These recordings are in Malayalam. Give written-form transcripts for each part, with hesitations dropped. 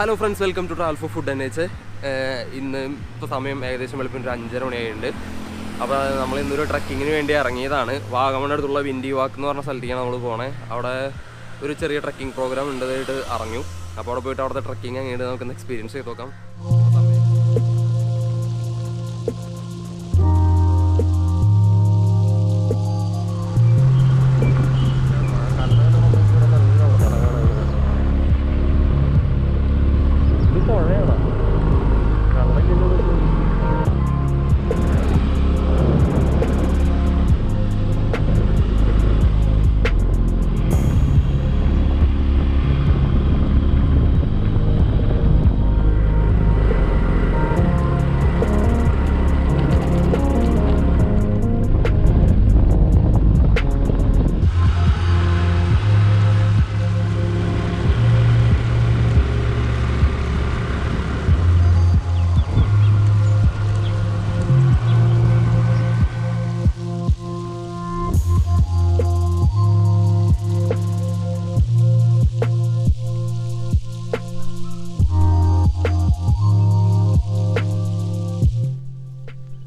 Hello friends, welcome to travel for food and nature. ഇന്ന് ഇപ്പോൾ സമയം ഏകദേശം വെളുപ്പിന് ഒരു 5:30 മണിയായിട്ടുണ്ട്. അപ്പോൾ നമ്മൾ ഇന്നൊരു ട്രക്കിങ്ങിന് വേണ്ടി ഇറങ്ങിയതാണ്. വാഗമൺ അടുത്തുള്ള വിൻഡി വാക്ക് എന്ന് പറഞ്ഞ സ്ഥലത്തേക്കാണ് നമ്മൾ പോണേ. അവിടെ ഒരു ചെറിയ ട്രക്കിംഗ് പ്രോഗ്രാം ഉണ്ടതായിട്ട് അറിഞ്ഞു. അപ്പോൾ അവിടെ പോയിട്ട് അവിടുത്തെ ട്രക്കിംഗ് എങ്ങനെയാണ് നമുക്കൊന്ന് എക്സ്പീരിയൻസ് ചെയ്ത് നോക്കാം.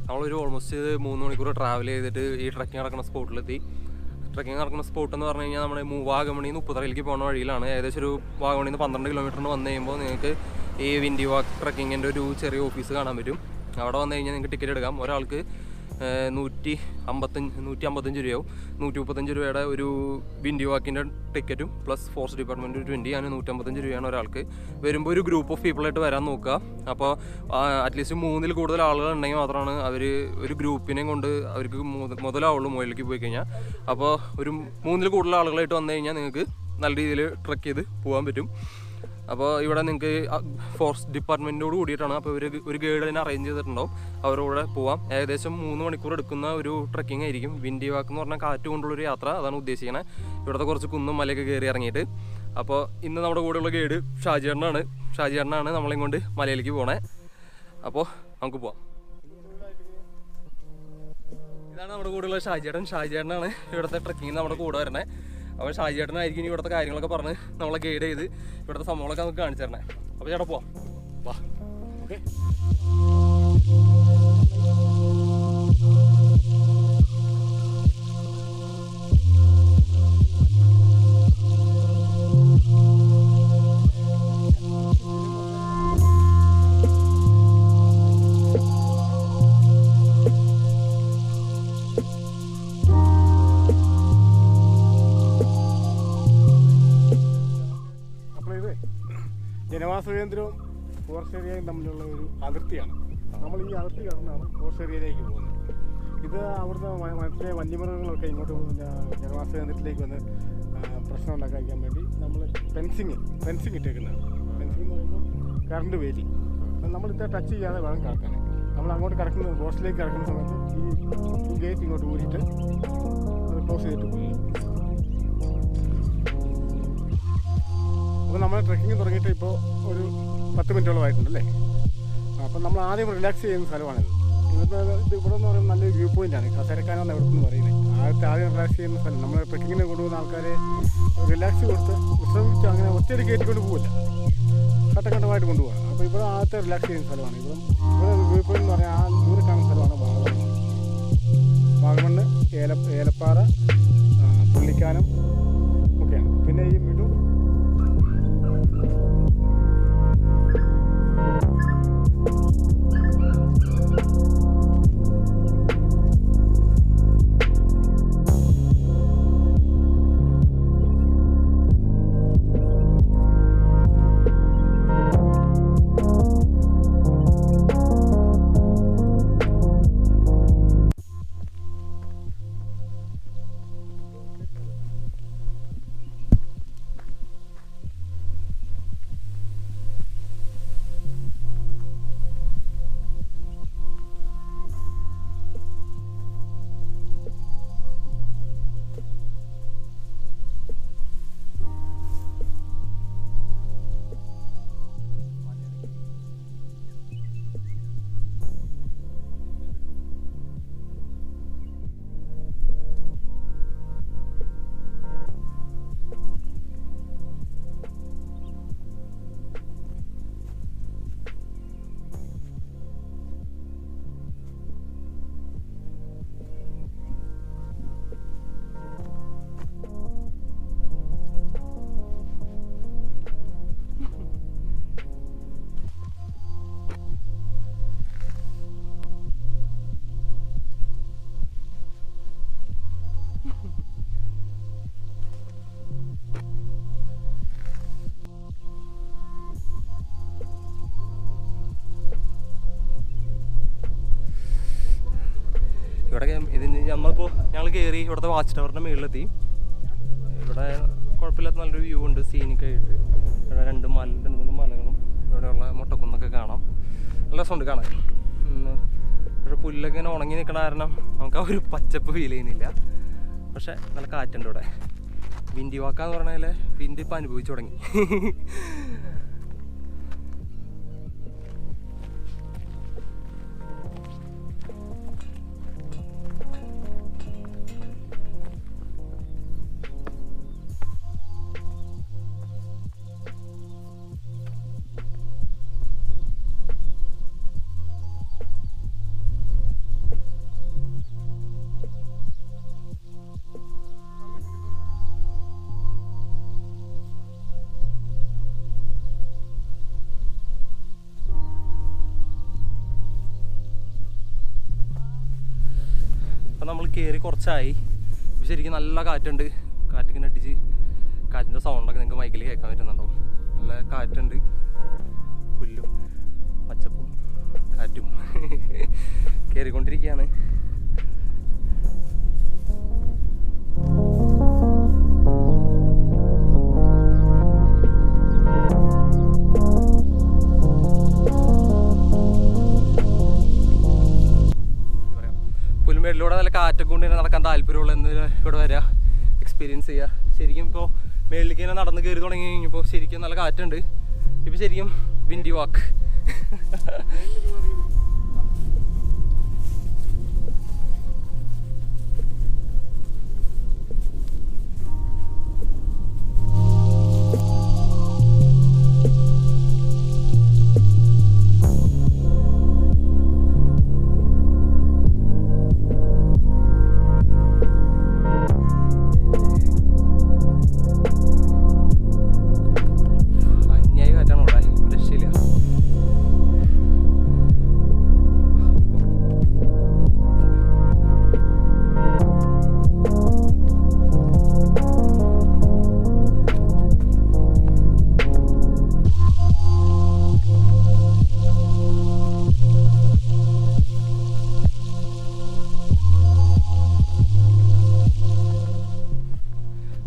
നമ്മളൊരു ഓൾമോസ്റ്റ് 3 മണിക്കൂർ ട്രാവൽ ചെയ്തിട്ട് ഈ ട്രക്കിംഗ് നടക്കുന്ന സ്പോട്ടിലെത്തി. ട്രക്കിംഗ് നടക്കുന്ന സ്പോട്ട് എന്ന് പറഞ്ഞു കഴിഞ്ഞാൽ നമ്മുടെ വാഗമണിയിൽ നിന്ന് ഉപ്പുതറയിലേക്ക് പോകുന്ന വഴിയിലാണ്. ഏകദേശം ഒരു വാഗമണിയിൽ നിന്ന് 12 കിലോമീറ്ററിന് വന്നു കഴിയുമ്പോൾ നിങ്ങൾക്ക് ഈ വിൻഡി വാക്ക് ട്രക്കിങ്ങിൻ്റെ ഒരു ചെറിയ ഓഫീസ് കാണാൻ പറ്റും. അവിടെ വന്നു കഴിഞ്ഞാൽ നിങ്ങൾക്ക് ടിക്കറ്റ് എടുക്കാം. ഒരാൾക്ക് 155 രൂപയാവും. 135 രൂപയുടെ ഒരു വിൻഡി വാക്കിൻ്റെ ടിക്കറ്റും പ്ലസ് ഫോറസ്റ്റ് ഡിപ്പാർട്ട്മെൻറ്റ് 20 അങ്ങനെ 155 രൂപയാണ് ഒരാൾക്ക്. വരുമ്പോൾ ഒരു ഗ്രൂപ്പ് ഓഫ് പീപ്പിളായിട്ട് വരാൻ നോക്കുക. അപ്പോൾ അറ്റ്ലീസ്റ്റ് 3-ൽ കൂടുതൽ ആളുകൾ ഉണ്ടെങ്കിൽ മാത്രമാണ് അവർ ഒരു ഗ്രൂപ്പിനെ കൊണ്ട് അവർക്ക് മുതലാവുള്ളൂ മുകളിലേക്ക് പോയി കഴിഞ്ഞാൽ. അപ്പോൾ ഒരു 3-ൽ കൂടുതൽ ആളുകളായിട്ട് വന്നു കഴിഞ്ഞാൽ നിങ്ങൾക്ക് നല്ല രീതിയിൽ ട്രക്ക് ചെയ്ത് പോകാൻ പറ്റും. അപ്പോൾ ഇവിടെ നിങ്ങൾക്ക് ഫോറസ്റ്റ് ഡിപ്പാർട്ട്മെൻറ്റോട് കൂടിയിട്ടാണ്. അപ്പോൾ ഒരു ഗൈഡ് തന്നെ അറേഞ്ച് ചെയ്തിട്ടുണ്ടാവും. അവരോടെ പോവാം. ഏകദേശം 3 മണിക്കൂർ എടുക്കുന്ന ഒരു ട്രക്കിംഗ് ആയിരിക്കും. വിൻഡി വാക്ക് എന്ന് പറഞ്ഞാൽ കാറ്റ് കൊണ്ടുള്ളൊരു യാത്ര, അതാണ് ഉദ്ദേശിക്കുന്നത്. ഇവിടുത്തെ കുറച്ച് കുന്നും മലയൊക്കെ കയറി ഇറങ്ങിയിട്ട്. അപ്പോൾ ഇന്ന് നമ്മുടെ കൂടെയുള്ള ഗൈഡ് ഷാജിയേട്ടനാണ് നമ്മളെയും കൊണ്ട് മലയിലേക്ക് പോണേ. അപ്പോൾ നമുക്ക് പോവാം. ഇതാണ് നമ്മുടെ കൂടെയുള്ള ഷാജിയേട്ടനാണ് ഇവിടുത്തെ ട്രക്കിങ്ങിന് നമ്മുടെ കൂടെ വരണേ. അപ്പോൾ ഷാജിയേട്ടനായിരിക്കും ഇനി ഇവിടുത്തെ കാര്യങ്ങളൊക്കെ പറഞ്ഞ് നമ്മളെ ഗൈഡ് ചെയ്ത് ഇവിടുത്തെ സംഭവങ്ങളൊക്കെ നമുക്ക് കാണിച്ചു തരണേ. അപ്പോൾ ചേട്ടാ പോവാം, വാ. ഓക്കെ, ജനവാസ കേന്ദ്രവും ഫോറസ്റ്റ് ഏരിയയും തമ്മിലുള്ള ഒരു അതിർത്തിയാണ്. നമ്മൾ ഈ അതിർത്തി കടന്നാണ് ഫോറസ്റ്റ് ഏരിയയിലേക്ക് പോകുന്നത്. ഇത് അവിടുത്തെ മനസ്സിലെ വന്യമൃഗങ്ങളൊക്കെ ഇങ്ങോട്ട് ജനവാസ കേന്ദ്രത്തിലേക്ക് വന്ന് പ്രശ്നം ഉണ്ടാക്കാൻ വേണ്ടി നമ്മൾ ഫെൻസിങ് ഇട്ടേക്കുന്നതാണ്. ഫെൻസിങ് എന്ന് പറയുമ്പോൾ കറണ്ട് വേലി. നമ്മളിത് ടച്ച് ചെയ്യാതെ വേണം കടക്കാൻ. നമ്മൾ അങ്ങോട്ട് കിടക്കുന്ന ഫോറസ്റ്റിലേക്ക് കിടക്കുന്ന സമയത്ത് ഈ ഗേറ്റ് ഇങ്ങോട്ട് ഊരിയിട്ട് അത് ക്ലോസ് ചെയ്തിട്ട് പോയി. അപ്പോൾ നമ്മൾ ട്രക്കിങ് തുടങ്ങിയിട്ട് ഇപ്പോൾ ഒരു 10 മിനിറ്റോളമായിട്ടുണ്ടല്ലേ. അപ്പം നമ്മൾ ആദ്യം റിലാക്സ് ചെയ്യുന്ന സ്ഥലമാണിത്. ഇവിടെ എന്ന് പറയുമ്പോൾ നല്ലൊരു വ്യൂ പോയിൻ്റാണ്. കസരക്കാനാണ് ഇവിടെ നിന്ന് പറയുന്നത്. ആദ്യം റിലാക്സ് ചെയ്യുന്ന സ്ഥലം. നമ്മൾ ട്രക്കിങ്ങിന് കൊണ്ടുപോകുന്ന ആൾക്കാരെ റിലാക്സ് കൊടുത്ത് വിശ്രമിച്ച് അങ്ങനെ ഒറ്റയ്ക്ക് കയറ്റിക്കൊണ്ട് പോകില്ല, ഘട്ടഘട്ടമായിട്ട് കൊണ്ടുപോകാം. അപ്പോൾ ഇവിടെ ആദ്യത്തെ റിലാക്സ് ചെയ്യുന്ന സ്ഥലമാണ്. ഇവിടെ വ്യൂ പോയിന്റ് എന്ന് പറഞ്ഞാൽ ആ ദൂരെ കാണുന്ന സ്ഥലമാണ് വാഗമണ്ണ്, ഏലപ്പാറ, പുള്ളിക്കാനം ഒക്കെയാണ്. പിന്നെ ഈ മിഡു ഇവിടെ ഇതിന് നമ്മളിപ്പോൾ ഞങ്ങൾ കയറി ഇവിടുത്തെ വാച്ച് ടവറിൻ്റെ മുകളിലെത്തി. ഇവിടെ കുഴപ്പമില്ലാത്ത നല്ലൊരു വ്യൂ ഉണ്ട് സീനിക്കായിട്ട്. ഇവിടെ രണ്ട് മൂന്ന് മലകളും ഇവിടെയുള്ള മുട്ടക്കുന്നൊക്കെ കാണാം. നല്ല രസമുണ്ട് കാണാൻ. പക്ഷേ പുല്ലൊക്കെ ഇങ്ങനെ ഉണങ്ങി നിൽക്കണ കാരണം നമുക്ക് ആ ഒരു പച്ചപ്പ് ഫീൽ ചെയ്യുന്നില്ല. പക്ഷേ നല്ല കാറ്റുണ്ട് ഇവിടെ. വിൻഡി വാക്കാന്ന് പറഞ്ഞാൽ വിൻഡ് ഇപ്പം അനുഭവിച്ചു തുടങ്ങി. അപ്പം നമ്മൾ കയറി കുറച്ചായി. ഇപ്പം ശരിക്കും നല്ല കാറ്റുണ്ട്. കാറ്റിങ്ങനെ അടിച്ച് കാറ്റിൻ്റെ സൗണ്ടൊക്കെ നിങ്ങൾക്ക് മൈക്കിൽ കേൾക്കാൻ പറ്റുന്നുണ്ടോ? നല്ല കാറ്റുണ്ട്. പുല്ലും പച്ചപ്പും കാറ്റും കയറിക്കൊണ്ടിരിക്കുകയാണ്. പുൽമേടിലൂടെ നല്ല കാറ്റൊക്കെ കൊണ്ട് തന്നെ നടക്കാൻ താല്പര്യമുള്ള എന്ന് ഇവിടെ വരിക, എക്സ്പീരിയൻസ് ചെയ്യുക. ശരിക്കും ഇപ്പോൾ മേളിലേക്ക് തന്നെ നടന്ന് കയറി തുടങ്ങി കഴിഞ്ഞപ്പോൾ ശരിക്കും നല്ല കാറ്റുണ്ട്. ഇപ്പോൾ ശരിക്കും വിൻഡി വാക്ക്.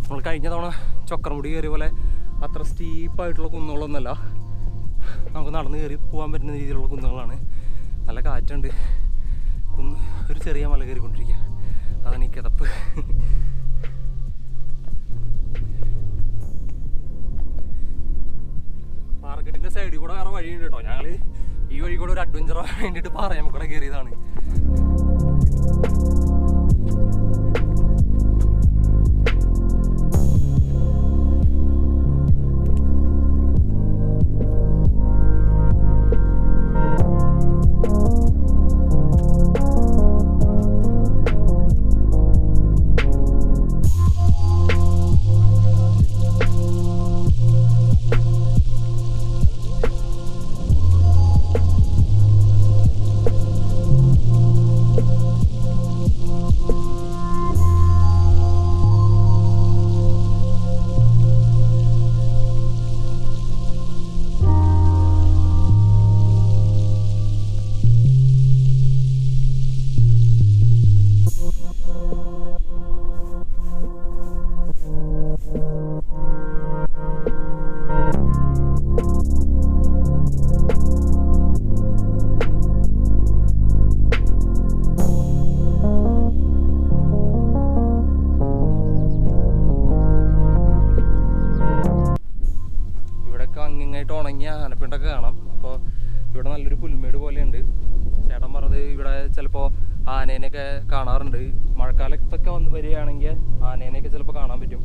നമ്മൾ കഴിഞ്ഞ തവണ ചക്രമുടി കയറിയ പോലെ അത്ര സ്റ്റീപ്പായിട്ടുള്ള കുന്നുകളൊന്നുമല്ല. നമുക്ക് നടന്ന് കയറി പോകാൻ പറ്റുന്ന രീതിയിലുള്ള കുന്നുകളാണ്. നല്ല കാറ്റുണ്ട്. ഒരു ചെറിയ മല കയറിക്കൊണ്ടിരിക്കുക. അതാണ് ഈ കിതപ്പ്. പാറക്കെട്ടിൻ്റെ സൈഡിൽ കൂടെ വേറെ വഴിയുണ്ട് കേട്ടോ. ഞങ്ങൾ ഈ വഴി കൂടെ ഒരു അഡ്വഞ്ചർ വേണ്ടിയിട്ട് പറയാൻ കൂടെ കയറിയതാണ്. ഉണങ്ങിയ ആനപ്പിണ്ടൊക്കെ കാണാം. അപ്പോൾ ഇവിടെ നല്ലൊരു പുൽമേട് പോലെയുണ്ട്. ചേട്ടൻ പറഞ്ഞത് ഇവിടെ ചിലപ്പോൾ ആനേനെയൊക്കെ കാണാറുണ്ട്. മഴക്കാലത്തൊക്കെ വരികയാണെങ്കിൽ ആനേനെയൊക്കെ ചിലപ്പോൾ കാണാൻ പറ്റും.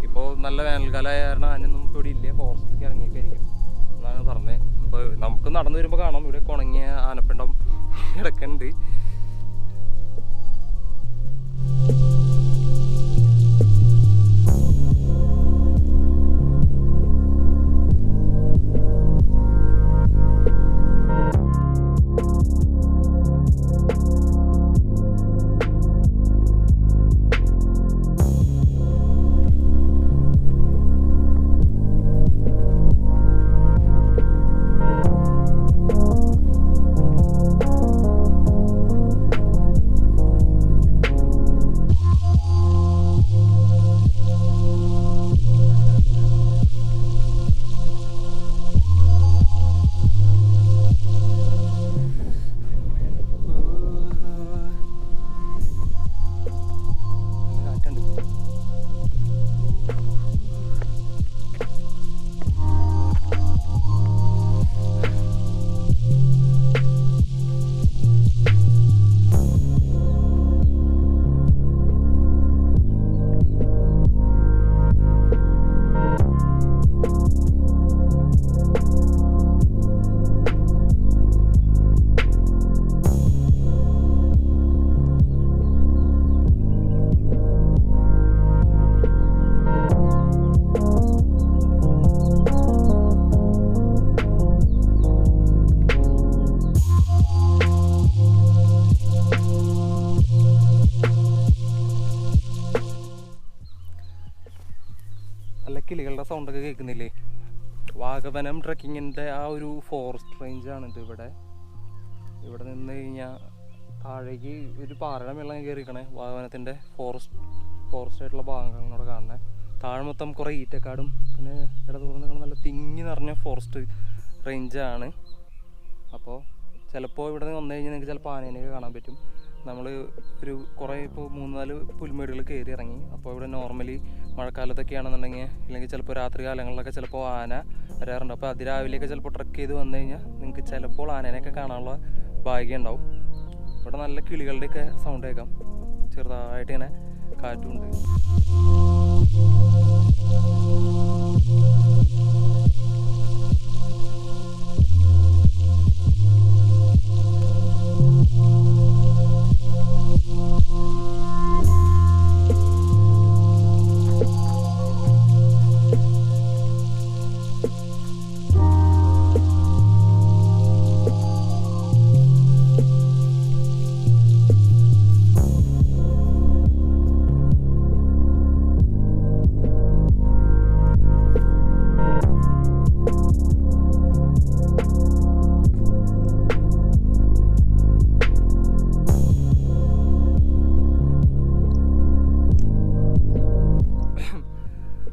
ഇപ്പോൾ നല്ല വേനൽക്കാലമായ കാരണം ആനയൊന്നും ഇവിടെ ഇല്ല, ഫോറസ്റ്റിലേക്ക് ഇറങ്ങിയൊക്കെയായിരിക്കും എന്നാണ് പറഞ്ഞത്. അപ്പോൾ നമുക്ക് നടന്നു വരുമ്പോൾ കാണാം ഇവിടെ ഉണങ്ങിയ ആനപ്പിണ്ടം കിടക്കുന്നുണ്ട്. സൗണ്ടൊക്കെ കേൾക്കുന്നില്ലേ? വാഗവനം ട്രക്കിങ്ങിൻ്റെ ആ ഒരു ഫോറസ്റ്റ് റേഞ്ചാണിത്. ഇവിടെ നിന്ന് കഴിഞ്ഞാൽ താഴേക്ക് ഒരു പാറയുടെ വെള്ളം കയറിയിരിക്കണേ. വാഗവനത്തിൻ്റെ ഫോറസ്റ്റ് ആയിട്ടുള്ള ഭാഗങ്ങളോട് കാണണേ. താഴെ മൊത്തം കുറേ ഈറ്റക്കാടും പിന്നെ ഇടതൂർന്ന് നിൽക്കുന്ന നല്ല തിങ്ങി നിറഞ്ഞ ഫോറസ്റ്റ് റേഞ്ചാണ്. അപ്പോൾ ചിലപ്പോൾ ഇവിടെ നിന്ന് വന്നു കഴിഞ്ഞാൽ നിങ്ങൾക്ക് ചിലപ്പോൾ ആനേനെയൊക്കെ കാണാൻ പറ്റും. നമ്മൾ ഒരു കുറേ ഇപ്പോൾ 3-4 പുൽമേടുകൾ കയറി ഇറങ്ങി. അപ്പോൾ ഇവിടെ നോർമലി മഴക്കാലത്തൊക്കെ ആണെന്നുണ്ടെങ്കിൽ ഇല്ലെങ്കിൽ ചിലപ്പോൾ രാത്രി കാലങ്ങളിലൊക്കെ ചിലപ്പോൾ ആന വരാറുണ്ട്. അപ്പോൾ അതിരാവിലെയൊക്കെ ചിലപ്പോൾ ട്രക്ക് ചെയ്ത് വന്നു കഴിഞ്ഞാൽ നിങ്ങൾക്ക് ചിലപ്പോൾ ആനേനെയൊക്കെ കാണാനുള്ള ഭാഗ്യം ഉണ്ടാവും. ഇവിടെ നല്ല കിളികളുടെയൊക്കെ സൗണ്ട് കേൾക്കാം. ചെറുതായിട്ട് ഇങ്ങനെ കാറ്റുണ്ട്.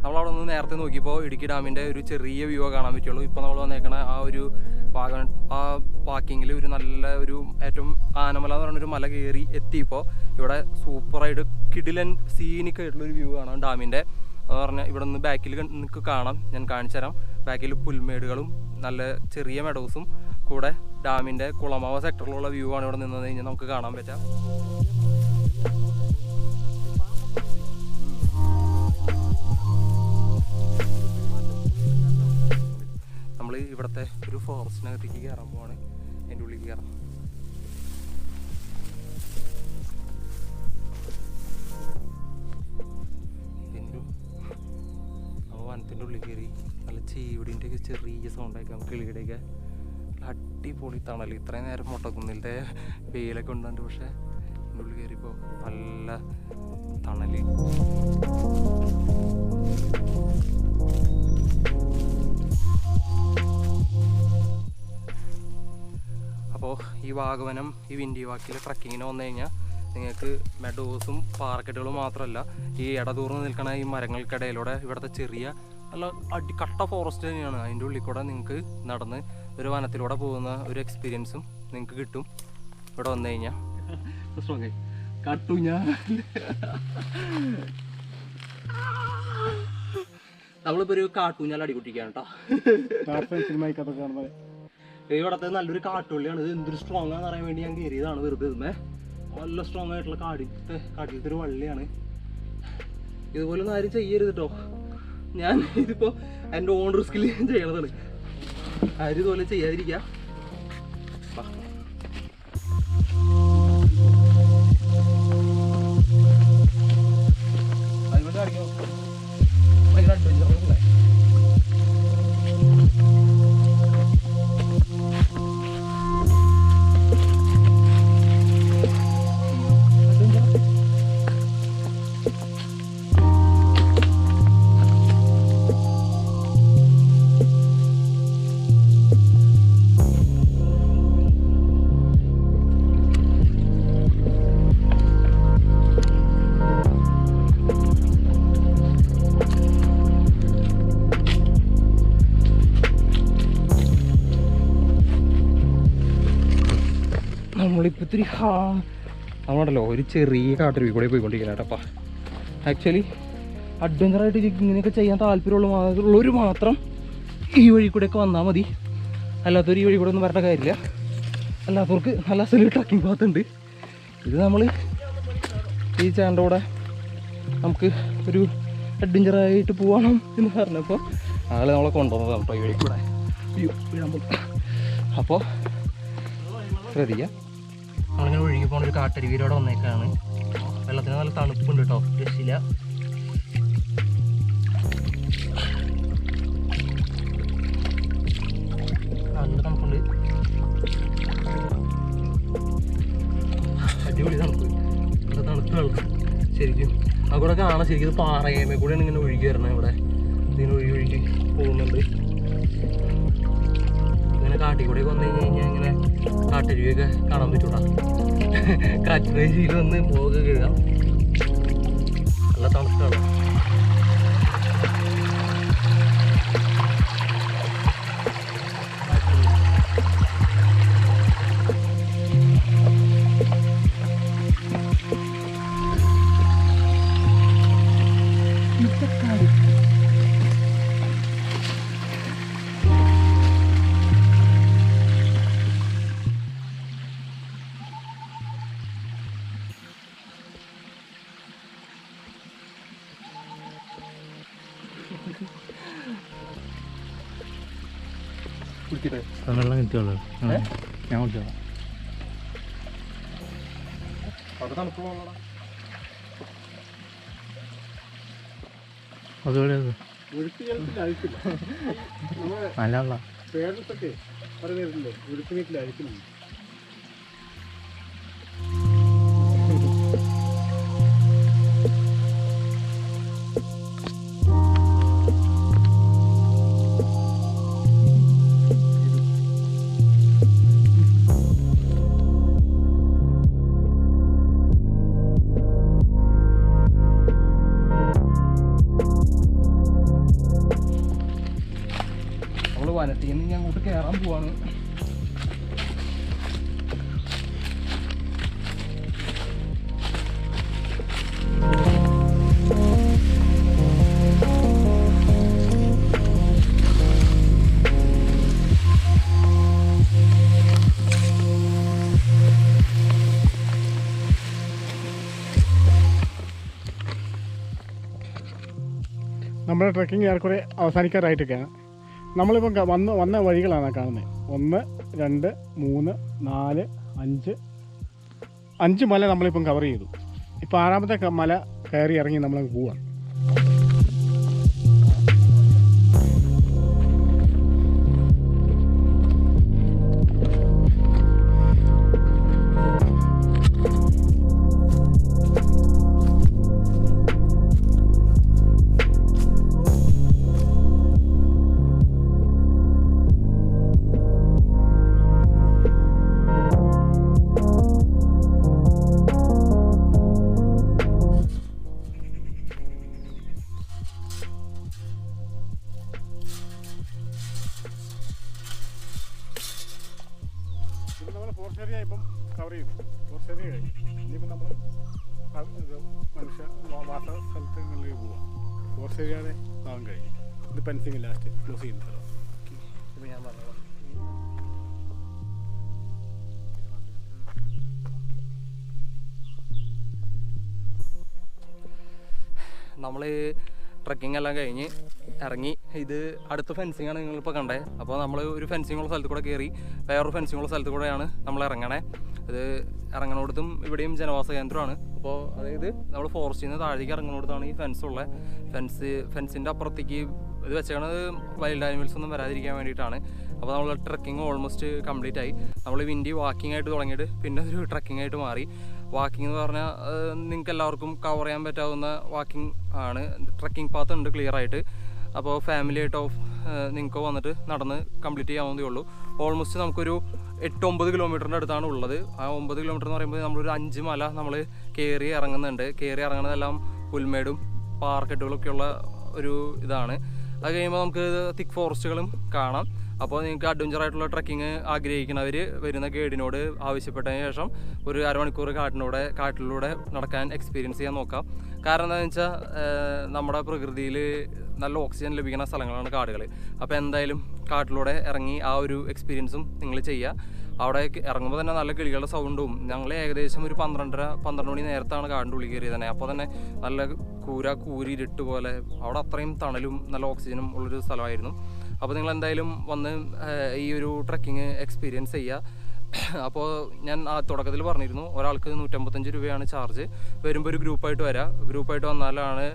നമ്മളവിടെ നിന്ന് നേരത്തെ നോക്കിയപ്പോൾ ഇടുക്കി ഡാമിൻ്റെ ഒരു ചെറിയ വ്യൂ കാണാൻ പറ്റുള്ളൂ. ഇപ്പോൾ നമ്മൾ വന്നേക്കണ ആ ഒരു വാക്കിങ്ങിൽ ഒരു നല്ല ഒരു ഏറ്റവും ആനമല എന്ന് പറഞ്ഞൊരു മല കയറി എത്തിയപ്പോൾ ഇവിടെ സൂപ്പറായിട്ട് കിടിലൻ സീനിക്കായിട്ടുള്ളൊരു വ്യൂ കാണാം ഡാമിൻ്റെ. എന്ന് പറഞ്ഞാൽ ഇവിടെ നിന്ന് ബാക്കിൽ നിങ്ങൾക്ക് കാണാം, ഞാൻ കാണിച്ചു തരാം. ബാക്കിൽ പുൽമേടുകളും നല്ല ചെറിയ മെഡോസും കൂടെ ഡാമിൻ്റെ കുളമാവ സെക്ടറിലുള്ള വ്യൂ ആണ് ഇവിടെ നിന്ന് കഴിഞ്ഞാൽ നമുക്ക് കാണാൻ പറ്റുക. നമ്മൾ ഇവിടുത്തെ ഒരു ഫോറസ്റ്റിനകത്തേക്ക് കയറാൻ പോവാണ്. അതിൻ്റെ ഉള്ളിലേക്ക് കയറാം. നമ്മൾ വനത്തിൻ്റെ ഉള്ളിൽ കയറി നല്ല ചീവിടിൻ്റെ ഒക്കെ ചെറിയ സൗണ്ട് ആക്കാം. കിളിയുടെയൊക്കെ അടിപൊളി തണൽ. ഇത്രയും നേരം മുട്ടക്കുന്നിലത്തെ വെയിലൊക്കെ ഉണ്ടാണ്ട്, പക്ഷേ അതിൻ്റെ ഉള്ളിൽ കയറിയപ്പോൾ നല്ല തണൽ. അപ്പോൾ ഈ വാഗവനം ഈ വിൻഡിവാക്കിൽ ട്രക്കിങ്ങിന് വന്നു കഴിഞ്ഞാൽ നിങ്ങൾക്ക് മെഡോസും പാറക്കെട്ടുകളും മാത്രമല്ല, ഈ ഇടതൂർന്ന് നിൽക്കുന്ന ഈ മരങ്ങൾക്കിടയിലൂടെ ഇവിടുത്തെ ചെറിയ നല്ല കട്ട ഫോറസ്റ്റ് തന്നെയാണ്. അതിൻ്റെ ഉള്ളിൽ കൂടെ നിങ്ങൾക്ക് നടന്ന് ഒരു വനത്തിലൂടെ പോകുന്ന ഒരു എക്സ്പീരിയൻസും നിങ്ങൾക്ക് കിട്ടും ഇവിടെ വന്നു കഴിഞ്ഞാൽ. നമ്മളിപ്പോൾ ഒരു കാട്ടൂഞ്ഞാൽ അടികുട്ടിക്കാണ് കേട്ടോ. ഇവിടത്തെ നല്ലൊരു കാട്ടുള്ളിയാണ്. ഇത് എന്തൊരു സ്ട്രോങ് ആണെന്ന് അറിയാൻ വേണ്ടി ഞാൻ കയറിയതാണ് വെറുതെ. ഇതുമേ നല്ല സ്ട്രോങ് ആയിട്ടുള്ള കാട്ടിലത്തെ ഒരു വള്ളിയാണ്. ഇതുപോലൊന്നും ആരും ചെയ്യരുത് കേട്ടോ. ഞാൻ ഇതിപ്പോൾ എൻ്റെ ഓൺ റിസ്കിൽ ചെയ്യണതാണ്. ആരും ഇതുപോലെ ചെയ്യാതിരിക്കുക. അതുകൊണ്ട് കാണിക്കാം ഭയങ്കര അഡ്വഞ്ചറല്ലേ. നമ്മളിപ്പോൾ ഇത്തിരി നമ്മളുണ്ടല്ലോ ഒരു ചെറിയ കാട്ടരുവി കൂടെ പോയിക്കൊണ്ടിരിക്കുന്നത് കേട്ടപ്പാ. ആക്ച്വലി അഡ്വഞ്ചറായിട്ട് ഇങ്ങനെയൊക്കെ ചെയ്യാൻ താല്പര്യമുള്ളവർ മാത്രം ഈ വഴി കൂടെയൊക്കെ വന്നാൽ മതി. അല്ലാത്തവർ ഈ വഴി കൂടെ ഒന്നും വരേണ്ട കാര്യമില്ല. അല്ലാത്തവർക്ക് നല്ല അസല് ട്രക്കിംഗ് പാത്തുണ്ട്. ഇത് നമ്മൾ ഈ ചേട്ടൻ്റെ കൂടെ നമുക്ക് ഒരു അഡ്വഞ്ചറായിട്ട് പോകണം എന്ന് പറഞ്ഞപ്പോൾ ആളെ നമ്മളെ കൊണ്ടുവന്നതാണ് കേട്ടോ ഈ വഴി കൂടെ. അപ്പോൾ ശ്രദ്ധിക്കുക, നമ്മളിങ്ങനെ ഒഴുകി പോകുന്ന ഒരു കാട്ടരുവിയിലൂടെ വന്നേക്കാണ്. വെള്ളത്തിന് നല്ല തണുപ്പുണ്ട് കേട്ടോ, രക്ഷയില്ല. നല്ല തണുപ്പുണ്ട്, അടിപൊളി തണുപ്പ്, നല്ല തണുത്ത വെള്ളം ശരിക്കും. അവിടെ കാണാം ശരിക്കും ഇത് പാറയമേ കൂടെയാണ് ഇങ്ങനെ ഒഴുകി വരണം. ഇവിടെ ഇതിനൊഴുകി പോകുന്നുണ്ട്. ഇങ്ങനെ കാട്ടിൽ കൂടെ വന്നു കഴിഞ്ഞാൽ ഇങ്ങനെ കാട്ടരുവിയൊക്കെ കാണാൻ പറ്റൂടാ. കാറ്റിന് രീതിയിൽ വന്ന് മുഖമൊക്കെ കഴുകാം. നല്ല തണുപ്പാണ്. വെള്ളം കിട്ടിയോളൂ. ഞാൻ കുടിച്ചോളാം. അവിടെ തണുപ്പ് പോകണോടാ. അതുപോലെ ഒഴുക്ക് ജലത്തിൽ അഴുക്കില്ല. നമ്മുടെ നല്ല വെള്ളം. പേരൻസൊക്കെ പറഞ്ഞിട്ടില്ലേ ഒഴുക്ക് നീട്ടിൽ അഴുക്കുന്നുണ്ട്. വനത്തിൽ നിന്ന് ഞാൻ അങ്ങോട്ട് കയറാൻ പോവാണ്. നമ്മുടെ ട്രക്കിംഗ് ഏറെക്കുറെ അവസാനിക്കാറായിട്ടൊക്കെയാണ്. നമ്മളിപ്പം വന്ന വഴികളാണ് കാണുന്നത്. 1, 2, 3, 4, 5 മല നമ്മളിപ്പം കവർ ചെയ്തു. ഇപ്പോൾ 6ാമത്തെ മല കയറി ഇറങ്ങി നമ്മളങ്ങ് പോവാണ്. ഫോറസ്റ്റ് ഏരിയ ഇപ്പം കവർ ചെയ്തു. ഫോറസ്റ്റ് ഏരിയ കഴിഞ്ഞു. ഇനിയിപ്പോൾ നമ്മൾ മനുഷ്യ വാസ സ്ഥലങ്ങളിലേക്ക് പോവാം. ഫോറസ്റ്റ് ഏരിയയുടെ ഭാഗം കഴിഞ്ഞു. ഇത് പെൻസിങ് ലാസ്റ്റ് ക്ലോസ് ചെയ്യുന്ന സ്ഥലം. ഇപ്പം ഞാൻ പറഞ്ഞത് നമ്മൾ ട്രക്കിംഗ് എല്ലാം കഴിഞ്ഞ് ഇറങ്ങി. ഇത് അടുത്ത ഫെൻസിങ്ങാണ് നിങ്ങളിപ്പോൾ കണ്ടത്. അപ്പോൾ നമ്മൾ ഒരു ഫെൻസിങ്ങുള്ള സ്ഥലത്ത് കൂടെ കയറി വേറൊരു ഫെൻസിങ്ങുള്ള സ്ഥലത്ത് കൂടെയാണ് നമ്മൾ ഇറങ്ങണേ. ഇത് ഇറങ്ങണോടത്തും ഇവിടെയും ജനവാസ കേന്ദ്രമാണ്. അപ്പോൾ അതായത് നമ്മൾ ഫോറസ്റ്റിൽ നിന്ന് താഴേക്ക് ഇറങ്ങണോടത്താണ് ഈ ഫെൻസുള്ളത്. ഫെൻസിൻ്റെ അപ്പുറത്തേക്ക് ഇത് വെച്ചേക്കണത് വൈൽഡ് ആനിമൽസ് ഒന്നും വരാതിരിക്കാൻ വേണ്ടിയിട്ടാണ്. അപ്പോൾ നമ്മൾ ട്രക്കിംഗ് ഓൾമോസ്റ്റ് കംപ്ലീറ്റ് ആയി. നമ്മൾ വിൻഡി വാക്കിംഗ് ആയിട്ട് തുടങ്ങിയിട്ട് പിന്നെ ഒരു ട്രക്കിംഗ് ആയിട്ട് മാറി. വാക്കിംഗ് എന്ന് പറഞ്ഞാൽ നിങ്ങൾക്ക് എല്ലാവർക്കും കവർ ചെയ്യാൻ പറ്റാവുന്ന വാക്കിംഗ് ആണ്. ട്രക്കിംഗ് പാത്ത് ഉണ്ട് ക്ലിയർ ആയിട്ട്. അപ്പോൾ ഫാമിലി ആയിട്ടോ നിങ്ങൾക്ക് വന്നിട്ട് നടന്ന് കംപ്ലീറ്റ് ചെയ്യാവുന്നതേ ഉള്ളൂ. ഓൾമോസ്റ്റ് നമുക്കൊരു 8-9 കിലോമീറ്ററിൻ്റെ അടുത്താണ് ഉള്ളത്. ആ 9 കിലോമീറ്റർ എന്ന് പറയുമ്പോൾ നമ്മളൊരു 5 മല നമ്മൾ കയറി ഇറങ്ങുന്നുണ്ട്. കയറി ഇറങ്ങുന്നതെല്ലാം പുൽമേടും പാറക്കെട്ടുകളൊക്കെയുള്ള ഒരു ഇതാണ്. അത് കഴിയുമ്പോൾ നമുക്ക് തിക്ക് ഫോറസ്റ്റുകളും കാണാം. അപ്പോൾ നിങ്ങൾക്ക് അഡ്വഞ്ചർ ആയിട്ടുള്ള ട്രക്കിങ് ആഗ്രഹിക്കുന്നവർ വരുന്ന ഗൈഡിനോട് ആവശ്യപ്പെട്ടതിന് ശേഷം ഒരു അരമണിക്കൂർ കാട്ടിലൂടെ നടക്കാൻ എക്സ്പീരിയൻസ് ചെയ്യാൻ നോക്കാം. കാരണം എന്താണെന്ന് വെച്ചാൽ നമ്മുടെ പ്രകൃതിയിൽ നല്ല ഓക്സിജൻ ലഭിക്കുന്ന സ്ഥലങ്ങളാണ് കാടുകൾ. അപ്പോൾ എന്തായാലും കാട്ടിലൂടെ ഇറങ്ങി ആ ഒരു എക്സ്പീരിയൻസും നിങ്ങൾ ചെയ്യുക. അവിടെ ഇറങ്ങുമ്പോൾ തന്നെ നല്ല കിളികളുടെ സൗണ്ടും. ഞങ്ങൾ ഏകദേശം ഒരു 12 മണി നേരത്താണ് കാടിൻ്റെ ഉള്ളിൽ കയറിയത് തന്നെ. അപ്പോൾ തന്നെ നല്ല കൂരിരുട്ട് പോലെ അവിടെ അത്രയും തണലും നല്ല ഓക്സിജനും ഉള്ളൊരു സ്ഥലമായിരുന്നു. അപ്പോൾ നിങ്ങൾ എന്തായാലും വന്ന് ഈ ഒരു ട്രക്കിങ് എക്സ്പീരിയൻസ് ചെയ്യുക. അപ്പോൾ ഞാൻ ആ തുടക്കത്തിൽ പറഞ്ഞിരുന്നു ഒരാൾക്ക് 155 രൂപയാണ് ചാർജ്. വരുമ്പോൾ ഒരു ഗ്രൂപ്പായിട്ട് വരാം. ഗ്രൂപ്പായിട്ട് വന്നാലാണ്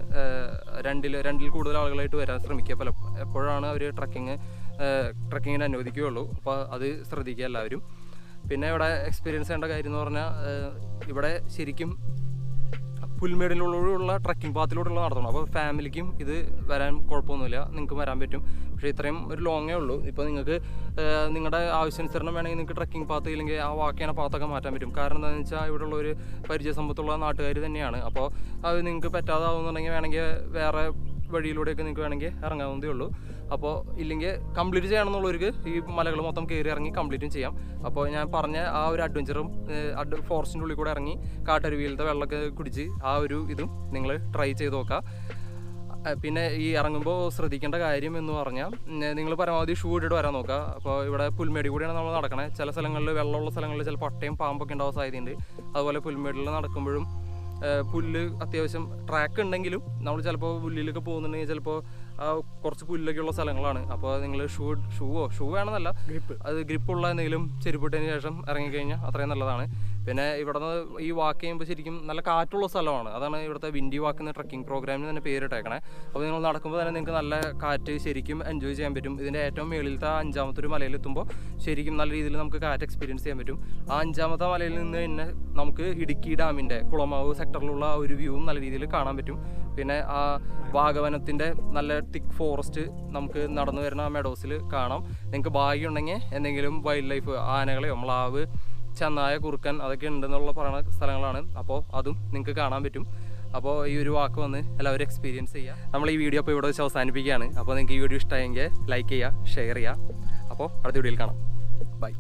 രണ്ടിൽ കൂടുതൽ ആളുകളായിട്ട് വരാൻ ശ്രമിക്കുക. എപ്പോഴാണ് അവർ ട്രക്കിങ്ങിന് അനുവദിക്കുകയുള്ളൂ. അപ്പോൾ അത് ശ്രദ്ധിക്കുക എല്ലാവരും. പിന്നെ ഇവിടെ എക്സ്പീരിയൻസ് ചെയ്യേണ്ട കാര്യം എന്ന് പറഞ്ഞാൽ ഇവിടെ ശരിക്കും പുൽമേടിലുള്ള ട്രക്കിംഗ് പാത്തിലൂടെയുള്ള നടത്തണം. അപ്പോൾ ഫാമിലിക്കും ഇത് വരാൻ കുഴപ്പമൊന്നുമില്ല, നിങ്ങൾക്ക് വരാൻ പറ്റും. പക്ഷേ ഇത്രയും ഒരു ലോങ്ങേ ഉള്ളൂ. ഇപ്പോൾ നിങ്ങൾക്ക് നിങ്ങളുടെ ആവശ്യാനുസരണം വേണമെങ്കിൽ നിങ്ങൾക്ക് ട്രക്കിംഗ് പാത്ത് ഇല്ലെങ്കിൽ ആ വാക്കേന പാത്തൊക്കെ മാറ്റാൻ പറ്റും. കാരണം എന്താണെന്ന് വെച്ചാൽ ഇവിടെയുള്ള ഒരു പരിചയസമ്പത്തുള്ള നാട്ടുകാർ തന്നെയാണ്. അപ്പോൾ അത് നിങ്ങൾക്ക് പറ്റാതാവുന്നുണ്ടെങ്കിൽ വേണമെങ്കിൽ വേറെ വഴിയിലൂടെയൊക്കെ നിങ്ങൾക്ക് വേണമെങ്കിൽ ഇറങ്ങാവുന്നതേ ഉള്ളൂ. അപ്പോൾ ഇല്ലെങ്കിൽ കംപ്ലീറ്റ് ചെയ്യണമെന്നുള്ളവർക്ക് ഈ മലകൾ മൊത്തം കയറി ഇറങ്ങി കംപ്ലീറ്റും ചെയ്യാം. അപ്പോൾ ഞാൻ പറഞ്ഞ ആ ഒരു അഡ്വഞ്ചറും ഫോറസ്റ്റിൻ്റെ ഉള്ളിൽ കൂടെ ഇറങ്ങി കാട്ടരുവിയിലത്തെ വെള്ളമൊക്കെ കുടിച്ച് ആ ഒരു ഇതും നിങ്ങൾ ട്രൈ ചെയ്ത് നോക്കാം. പിന്നെ ഈ ഇറങ്ങുമ്പോൾ ശ്രദ്ധിക്കേണ്ട കാര്യം എന്ന് പറഞ്ഞാൽ നിങ്ങൾ പരമാവധി ഷൂ ഇട്ടിട്ട് വരാൻ നോക്കുക. അപ്പോൾ ഇവിടെ പുൽമേടി കൂടിയാണ് നമ്മൾ നടക്കണേ. ചില സ്ഥലങ്ങളിൽ വെള്ളമുള്ള സ്ഥലങ്ങളിൽ ചിലപ്പോൾ പട്ടയും പാമ്പൊക്കെ ഉണ്ടാവാൻ സാധ്യതയുണ്ട്. അതുപോലെ പുൽമേടിൽ നടക്കുമ്പോഴും പുല്ല് അത്യാവശ്യം ട്രാക്ക് ഉണ്ടെങ്കിലും നമ്മൾ ചിലപ്പോൾ പുല്ലിലൊക്കെ പോകുന്നുണ്ടെങ്കിൽ ചിലപ്പോൾ കുറച്ച് പുല്ലൊക്കെ ഉള്ള സ്ഥലങ്ങളാണ്. അപ്പോൾ നിങ്ങൾ ഷൂ വേണമെന്നല്ല, അത് ഗ്രിപ്പുള്ള എന്തെങ്കിലും ചെരുപ്പിട്ടതിന് ശേഷം ഇറങ്ങിക്കഴിഞ്ഞാൽ അത്രയും നല്ലതാണ്. പിന്നെ ഇവിടെ നിന്ന് ഈ വാക്ക് ചെയ്യുമ്പോൾ ശരിക്കും നല്ല കാറ്റുള്ള സ്ഥലമാണ്. അതാണ് ഇവിടുത്തെ വിൻഡി വാക്ക് എന്ന ട്രക്കിംഗ് പ്രോഗ്രാമിന് തന്നെ പേരിട്ടേക്കണേ. അപ്പോൾ നിങ്ങൾ നടക്കുമ്പോൾ തന്നെ നിങ്ങൾക്ക് നല്ല കാറ്റ് ശരിക്കും എൻജോയ് ചെയ്യാൻ പറ്റും. ഇതിൻ്റെ ഏറ്റവും മുകളിലത്തെ 5ാമത്തെ ഒരു മലയിലെത്തുമ്പോൾ ശരിക്കും നല്ല രീതിയിൽ നമുക്ക് കാറ്റ് എക്സ്പീരിയൻസ് ചെയ്യാൻ പറ്റും. ആ 5ാമത്തെ മലയിൽ നിന്ന് തന്നെ നമുക്ക് ഇടുക്കി ഡാമിൻ്റെ കുളമാവ് സെക്ടറിലുള്ള ആ ഒരു വ്യൂവും നല്ല രീതിയിൽ കാണാൻ പറ്റും. പിന്നെ ആ വാഗവനത്തിൻ്റെ നല്ല തിക്ക് ഫോറസ്റ്റ് നമുക്ക് നടന്നു വരുന്ന ആ മെഡോസിൽ കാണാം. നിങ്ങൾക്ക് ഭാഗ്യമുണ്ടെങ്കിൽ എന്തെങ്കിലും വൈൽഡ് ലൈഫ് ആനകളെയോ മ്ലാവ് ചെന്നായ കുറുക്കൻ അതൊക്കെ ഉണ്ടെന്നുള്ള പറയുന്ന സ്ഥലങ്ങളാണ്. അപ്പോൾ അതും നിങ്ങൾക്ക് കാണാൻ പറ്റും. അപ്പോൾ ഈ ഒരു വാക്ക് വന്ന് എല്ലാവരും എക്സ്പീരിയൻസ് ചെയ്യുക. നമ്മൾ ഈ വീഡിയോ അപ്പോൾ ഇവിടെ വെച്ച് അവസാനിപ്പിക്കുകയാണ്. അപ്പോൾ നിങ്ങൾക്ക് ഈ വീഡിയോ ഇഷ്ടമായെങ്കിൽ ലൈക്ക് ചെയ്യുക, ഷെയർ ചെയ്യുക. അപ്പോൾ അടുത്ത വീഡിയോയിൽ കാണാം. ബൈ.